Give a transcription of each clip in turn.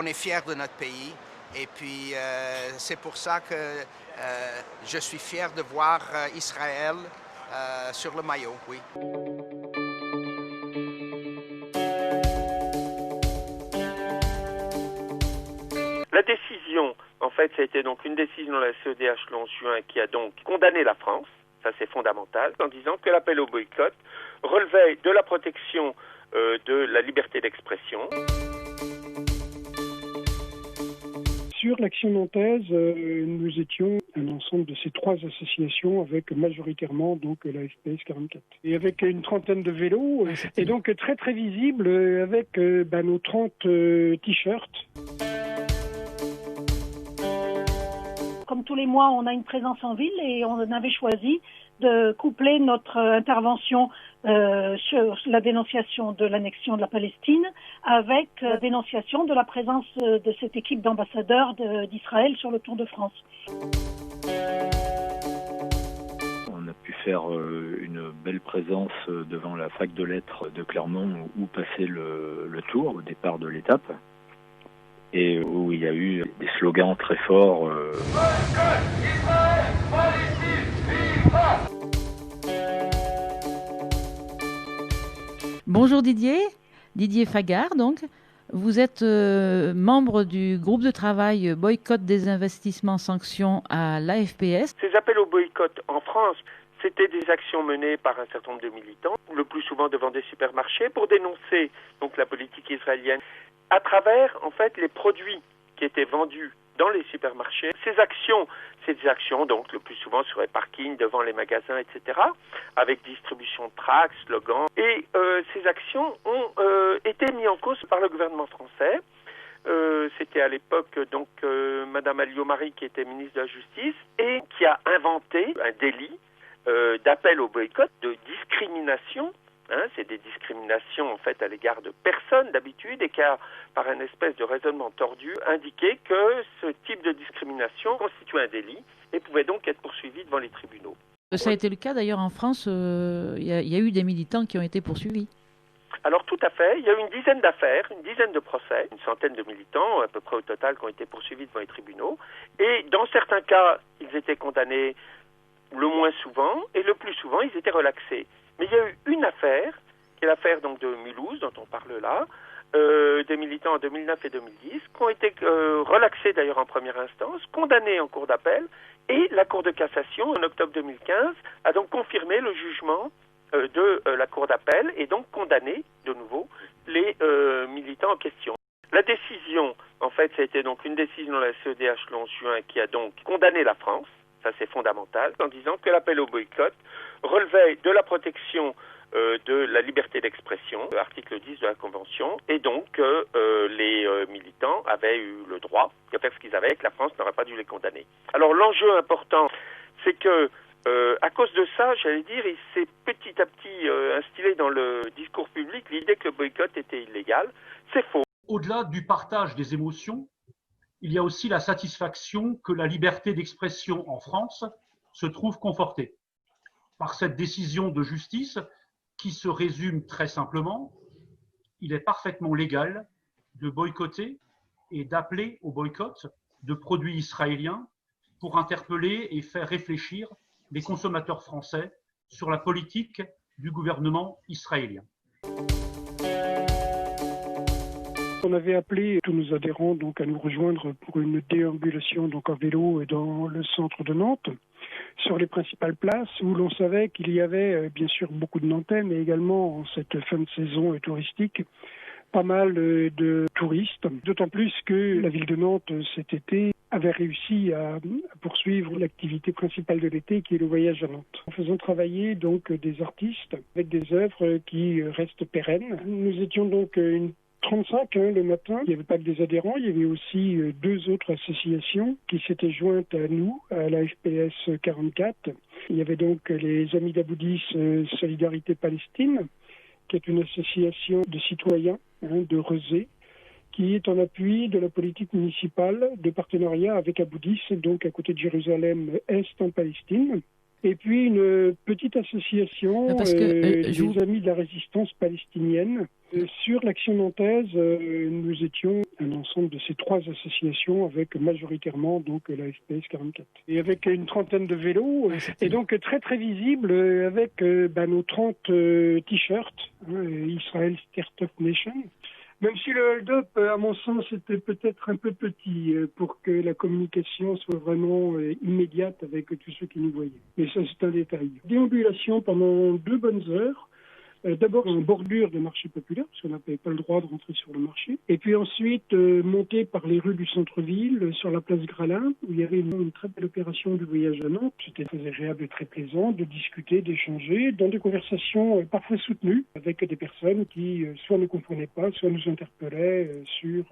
on est fiers de notre pays. Et puis, c'est pour ça que je suis fier de voir Israël sur le maillot, oui. La décision, en fait, ça a été donc une décision de la CEDH le 11 juin qui a donc condamné la France, ça c'est fondamental, en disant que l'appel au boycott relevait de la protection de la liberté d'expression. Sur l'Action nantaise, nous étions un ensemble de ces 3 associations avec majoritairement donc la FPS 44. Et avec une trentaine de vélos, et donc très très visible avec nos 30 t-shirts. Comme tous les mois, on a une présence en ville et on avait choisi de coupler notre intervention sur la dénonciation de l'annexion de la Palestine avec la dénonciation de la présence de cette équipe d'ambassadeurs d'Israël sur le Tour de France. On a pu faire une belle présence devant la fac de lettres de Clermont où passait le Tour au départ de l'étape. Et où il y a eu des slogans très forts. Bonjour Didier Fagard donc. Vous êtes membre du groupe de travail boycott des investissements sanctions à l'AFPS. Ces appels au boycott en France, c'était des actions menées par un certain nombre de militants, le plus souvent devant des supermarchés, pour dénoncer donc la politique israélienne à travers en fait les produits qui étaient vendus dans les supermarchés. Ces actions, c'est des actions donc le plus souvent sur les parkings, devant les magasins, etc., avec distribution de tracts, slogans. Et ces actions ont été mises en cause par le gouvernement français. C'était à l'époque donc Madame Alliot-Marie qui était ministre de la Justice et qui a inventé un délit d'appel au boycott, de discrimination. C'est des discriminations en fait à l'égard de personnes d'habitude et qui a, par un espèce de raisonnement tordu, indiqué que ce type de discrimination constituait un délit et pouvait donc être poursuivi devant les tribunaux. Ça a été le cas d'ailleurs en France, il y a eu des militants qui ont été poursuivis. Alors tout à fait, il y a eu une dizaine d'affaires, une dizaine de procès, une centaine de militants à peu près au total qui ont été poursuivis devant les tribunaux et dans certains cas ils étaient condamnés le moins souvent et le plus souvent ils étaient relaxés. Mais il y a eu une affaire, qui est l'affaire donc de Mulhouse, dont on parle là, des militants en 2009 et 2010, qui ont été relaxés d'ailleurs en première instance, condamnés en cour d'appel, et la Cour de cassation, en octobre 2015, a donc confirmé le jugement de la Cour d'appel et donc condamné de nouveau les militants en question. La décision, en fait, ça a été donc une décision de la CEDH le 11 juin qui a donc condamné la France, ça c'est fondamental, en disant que l'appel au boycott relevait de la protection de la liberté d'expression, article 10 de la Convention, et donc les militants avaient eu le droit de faire ce qu'ils avaient et que la France n'aurait pas dû les condamner. Alors l'enjeu important, c'est que à cause de ça, j'allais dire, il s'est petit à petit instillé dans le discours public l'idée que le boycott était illégal. C'est faux. Au-delà du partage des émotions, il y a aussi la satisfaction que la liberté d'expression en France se trouve confortée par cette décision de justice qui se résume très simplement. Il est parfaitement légal de boycotter et d'appeler au boycott de produits israéliens pour interpeller et faire réfléchir les consommateurs français sur la politique du gouvernement israélien. On avait appelé tous nos adhérents donc à nous rejoindre pour une déambulation donc en vélo dans le centre de Nantes, sur les principales places où l'on savait qu'il y avait bien sûr beaucoup de Nantais, mais également en cette fin de saison touristique, pas mal de touristes, d'autant plus que la ville de Nantes cet été avait réussi à poursuivre l'activité principale de l'été qui est le voyage à Nantes. En faisant travailler donc des artistes avec des œuvres qui restent pérennes. Nous étions donc une 35 le matin. Il n'y avait pas que des adhérents, il y avait aussi 2 autres associations qui s'étaient jointes à nous, à la FPS 44. Il y avait donc les Amis d'Aboudis Solidarité Palestine, qui est une association de citoyens de Rezé, qui est en appui de la politique municipale de partenariat avec Aboudis, donc à côté de Jérusalem Est en Palestine. Et puis une petite association des Amis de la Résistance palestinienne. Sur l'Action nantaise, nous étions un ensemble de ces 3 associations avec majoritairement donc la FPS 44. Et avec une trentaine de vélos, et donc très très visible avec nos 30 t-shirts, Israel Startup Nation. Même si le hold-up, à mon sens, était peut-être un peu petit pour que la communication soit vraiment immédiate avec tous ceux qui nous voyaient. Mais ça, c'est un détail. Déambulation pendant 2 bonnes heures. D'abord en bordure de marché populaire, parce qu'on n'avait pas le droit de rentrer sur le marché. Et puis ensuite, monter par les rues du centre-ville, sur la place Gralin, où il y avait une très belle opération de voyage à Nantes. C'était très agréable et très plaisant de discuter, d'échanger, dans des conversations parfois soutenues, avec des personnes qui soit ne comprenaient pas, soit nous interpellaient sur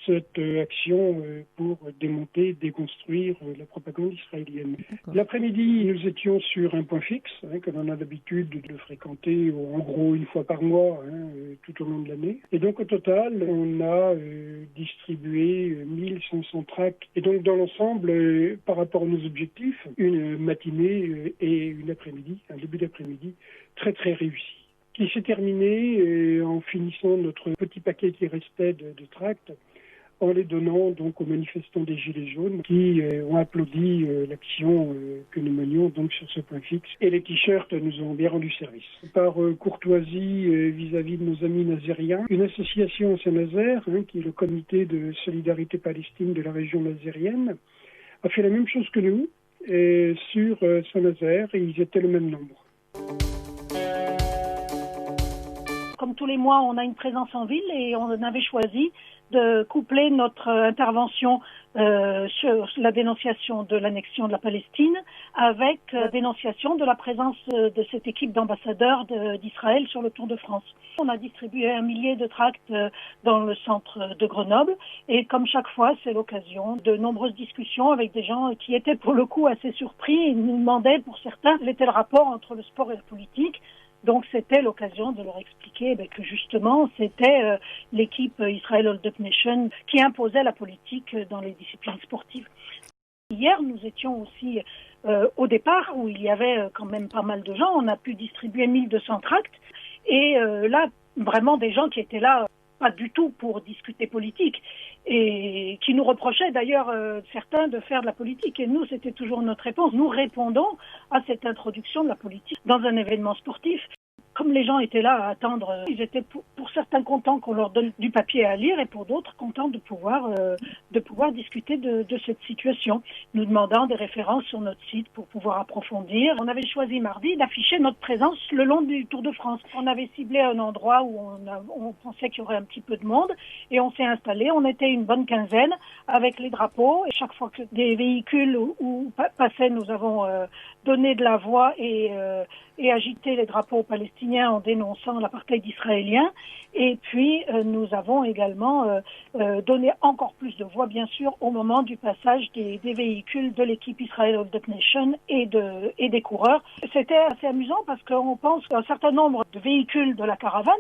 cette action pour démonter, déconstruire la propagande israélienne. L'après-midi, nous étions sur un point fixe, comme on a l'habitude de fréquenter en gros une fois par mois, tout au long de l'année. Et donc au total, on a distribué 1500 tracts. Et donc dans l'ensemble, par rapport à nos objectifs, une matinée et une après-midi, un début d'après-midi très très réussi, qui s'est terminé en finissant notre petit paquet qui restait de tracts, en les donnant donc aux manifestants des Gilets jaunes qui ont applaudi l'action que nous menions donc sur ce point fixe. Et les t-shirts nous ont bien rendu service. Par courtoisie vis-à-vis de nos amis nazériens, une association à Saint-Nazaire, qui est le comité de solidarité palestine de la région nazérienne, a fait la même chose que nous sur Saint-Nazaire, et ils étaient le même nombre. Comme tous les mois, on a une présence en ville et on avait choisi de coupler notre intervention sur la dénonciation de l'annexion de la Palestine avec la dénonciation de la présence de cette équipe d'ambassadeurs d'Israël sur le Tour de France. On a distribué 1 millier de tracts dans le centre de Grenoble et comme chaque fois, c'est l'occasion de nombreuses discussions avec des gens qui étaient pour le coup assez surpris et nous demandaient pour certains quel était le rapport entre le sport et la politique. Donc c'était l'occasion de leur expliquer que justement c'était l'équipe Israel Hold-Up Nation qui imposait la politique dans les disciplines sportives. Hier nous étions aussi au départ où il y avait quand même pas mal de gens, on a pu distribuer 1200 tracts et là vraiment des gens qui étaient là pas du tout pour discuter politique et qui nous reprochaient d'ailleurs certains de faire de la politique et nous c'était toujours notre réponse. Nous répondons à cette introduction de la politique dans un événement sportif. Comme les gens étaient là à attendre, ils étaient pour certains contents qu'on leur donne du papier à lire et pour d'autres contents de pouvoir discuter de cette situation, nous demandant des références sur notre site pour pouvoir approfondir. On avait choisi mardi d'afficher notre présence le long du Tour de France. On avait ciblé un endroit où on pensait qu'il y aurait un petit peu de monde et on s'est installé. On était une bonne quinzaine avec les drapeaux et chaque fois que des véhicules passaient, nous avons donné de la voix et agité les drapeaux palestiniens en dénonçant l'apartheid israélien. Et puis, nous avons également donné encore plus de voix, bien sûr, au moment du passage des véhicules de l'équipe Israel Hold-Up Nation et des coureurs. C'était assez amusant parce qu'on pense qu'un certain nombre de véhicules de la caravane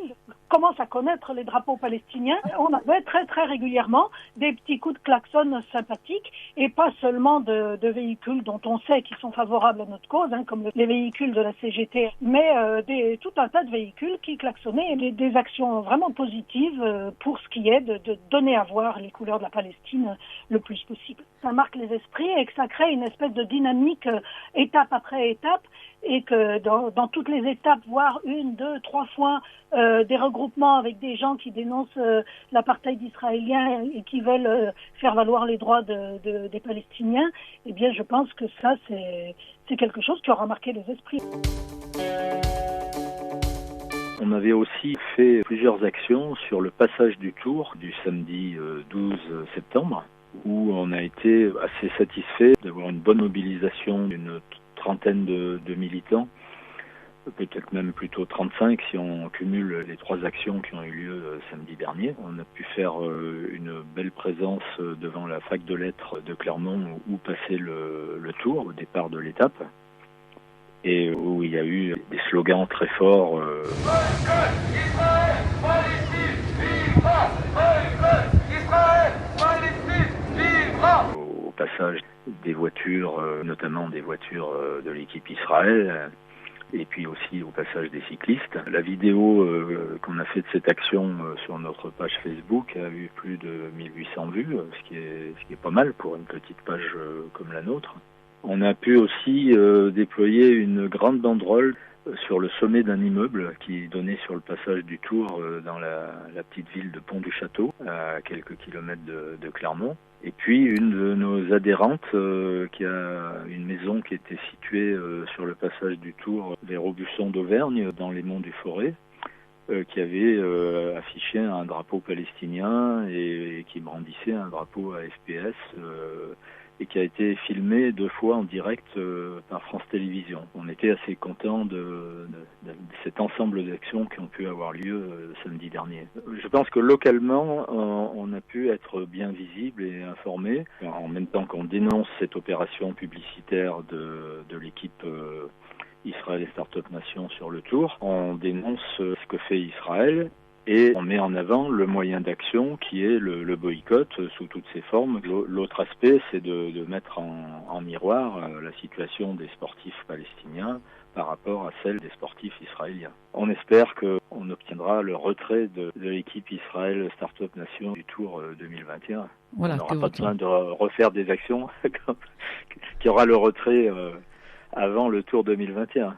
commencent à connaître les drapeaux palestiniens. On avait très, très régulièrement des petits coups de klaxon sympathiques et pas seulement de véhicules dont on sait qu'ils sont favorables à notre cause, comme les véhicules de la CGT, mais tout un tas de véhicules qui klaxonnaient et des actions vraiment positives pour ce qui est de donner à voir les couleurs de la Palestine le plus possible. Ça marque les esprits et que ça crée une espèce de dynamique étape après étape et que dans toutes les étapes, voire 1, 2, 3 fois des regroupements avec des gens qui dénoncent l'apartheid israélien et qui veulent faire valoir les droits des Palestiniens, eh bien je pense que ça c'est quelque chose qui aura marqué les esprits. On avait aussi fait plusieurs actions sur le passage du Tour du samedi 12 septembre, où on a été assez satisfait d'avoir une bonne mobilisation d'une trentaine de militants, peut-être même plutôt 35 si on cumule les 3 actions qui ont eu lieu samedi dernier. On a pu faire une belle présence devant la fac de lettres de Clermont où passait le Tour au départ de l'étape, et où il y a eu des slogans très forts. Au passage des voitures, notamment des voitures de l'équipe Israël, et puis aussi au passage des cyclistes. La vidéo qu'on a fait de cette action sur notre page Facebook a eu plus de 1800 vues, ce qui est pas mal pour une petite page comme la nôtre. On a pu aussi déployer une grande banderole sur le sommet d'un immeuble qui donnait sur le passage du Tour dans la petite ville de Pont-du-Château, à quelques kilomètres de Clermont. Et puis une de nos adhérentes qui a une maison qui était située sur le passage du Tour vers Aubusson d'Auvergne, dans les monts du Forêt, qui avait affiché un drapeau palestinien et qui brandissait un drapeau AFPS et qui a été filmé 2 fois en direct par France Télévisions. On était assez contents de cet ensemble d'actions qui ont pu avoir lieu samedi dernier. Je pense que localement, on a pu être bien visible et informé, en même temps qu'on dénonce cette opération publicitaire de l'équipe Israël et Startup Nation sur le Tour. On dénonce ce que fait Israël et on met en avant le moyen d'action qui est le boycott sous toutes ses formes. L'autre aspect, c'est de mettre en miroir la situation des sportifs palestiniens par rapport à celle des sportifs israéliens. On espère qu'on obtiendra le retrait de l'équipe Israël Startup Nation du Tour 2021. Voilà, on n'aura pas besoin de refaire des actions, qu'il y aura le retrait avant le Tour 2021.